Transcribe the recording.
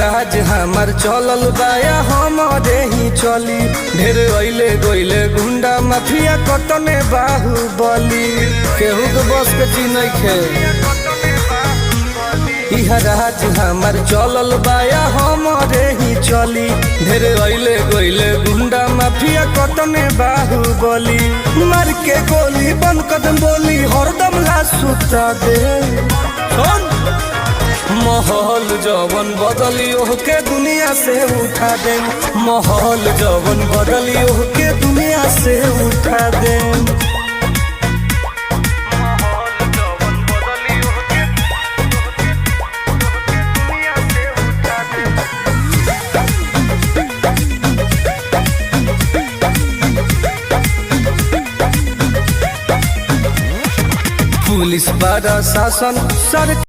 राज हमार चलल बाया हमारे ही चली ढेर अइले गइले गुंडा माफिया कतने बाहुबली केहू के बस के चीज नइखे। इहा राज हमार चलल बाया हमारे ही चली ढेर अइले गइले गुंडा माफिया कतने बाहुबली मार के गोली बंद कदम बोली हरदम लाश सुता दे। माहौल जवन बदली ओके दुनिया से उठा दे माहौल जवन बदली ओके दुनिया से उठा दे। पुलिस प्रशासन सर